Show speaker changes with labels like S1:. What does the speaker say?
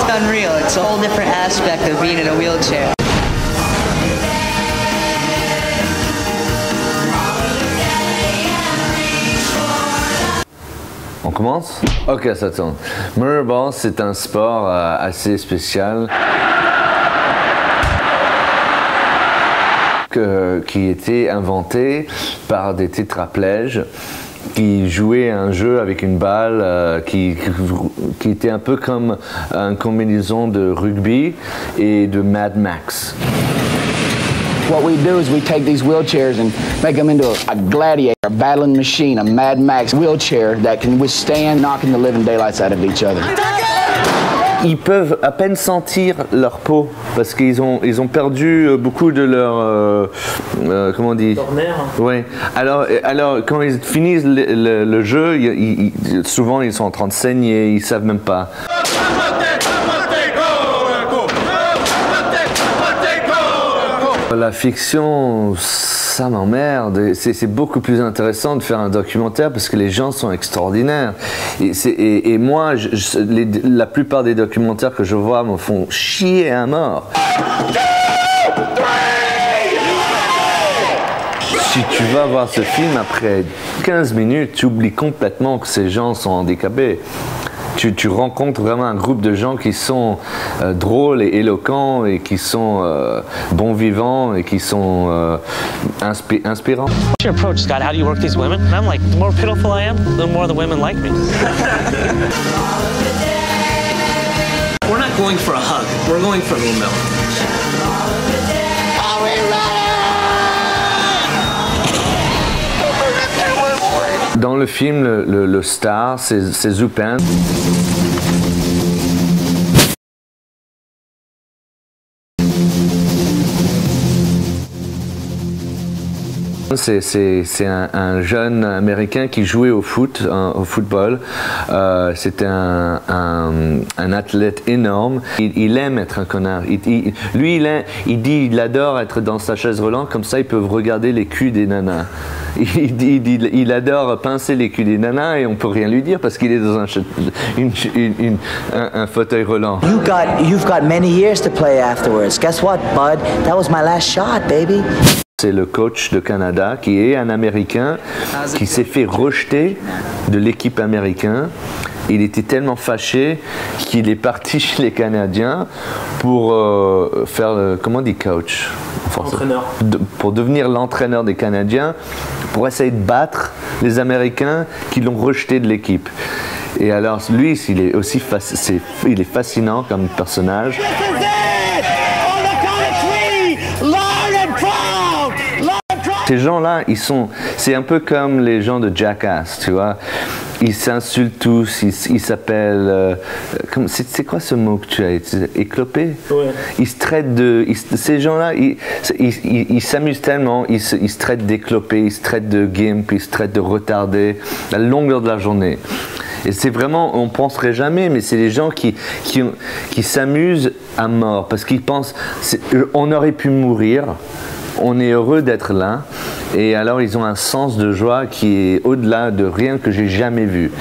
S1: unreal. It's a whole different aspect of being in a wheelchair.
S2: On commence? Ok, ça tourne. Motorball, c'est un sport assez spécial qui était inventé par des tétraplèges qui jouaient un jeu avec une balle qui était un peu comme une combinaison de rugby et de Mad Max.
S3: What we do is we take these wheelchairs and make them into a gladiator, a battling machine, a Mad Max wheelchair that can withstand knocking the living daylights out of each other.
S2: Ils peuvent à peine sentir leur peau parce qu'ils ont perdu beaucoup de leur comment on dit?
S4: Leur nerf.
S2: Oui. Alors quand ils finissent le jeu, souvent ils sont en train de saigner, ils savent même pas. La fiction, ça m'emmerde. C'est beaucoup plus intéressant de faire un documentaire parce que les gens sont extraordinaires. Et moi, la plupart des documentaires que je vois me font chier à mort. Si tu vas voir ce film, après 15 minutes, tu oublies complètement que ces gens sont handicapés. Tu rencontres vraiment un groupe de gens qui sont drôles et éloquents et qui sont bons vivants et qui sont inspirants.
S4: What's your approach, Scott? How do you work these women? And I'm like, the more pitiful I am, the more the women like me. We're not going for a hug. We're going for a little milk.
S2: Dans le film, le star, c'est Zupin. C'est un jeune américain qui jouait au football. C'était un athlète énorme. Il aime être un connard. Il adore être dans sa chaise roulante, comme ça ils peuvent regarder les culs des nanas. Il adore pincer les culs des nanas et on peut rien lui dire parce qu'il est dans un fauteuil roulant.
S5: You've got many years to play afterwards. Guess what, bud? That was my last shot, baby.
S2: C'est le coach de Canada qui est un Américain qui s'est fait rejeter de l'équipe américaine. Il était tellement fâché qu'il est parti chez les Canadiens pour faire comment on dit coach?
S4: Entraîneur.
S2: Pour devenir l'entraîneur des Canadiens, pour essayer de battre les Américains qui l'ont rejeté de l'équipe. Et alors lui, il est aussi il est fascinant comme personnage. Ces gens-là, c'est un peu comme les gens de Jackass, tu vois. Ils s'insultent tous, ils s'appellent... c'est quoi ce mot que tu as utilisé? Éclopé?
S4: Ouais.
S2: Ils se traitent ces gens-là, ils s'amusent tellement, ils se traitent d'éclopés, ils se traitent de gimp, ils se traitent de retardés, à la longueur de la journée. Et c'est vraiment, on ne penserait jamais, mais c'est les gens qui s'amusent à mort, parce qu'ils pensent, on aurait pu mourir, on est heureux d'être là, et alors ils ont un sens de joie qui est au-delà de rien que j'ai jamais vu.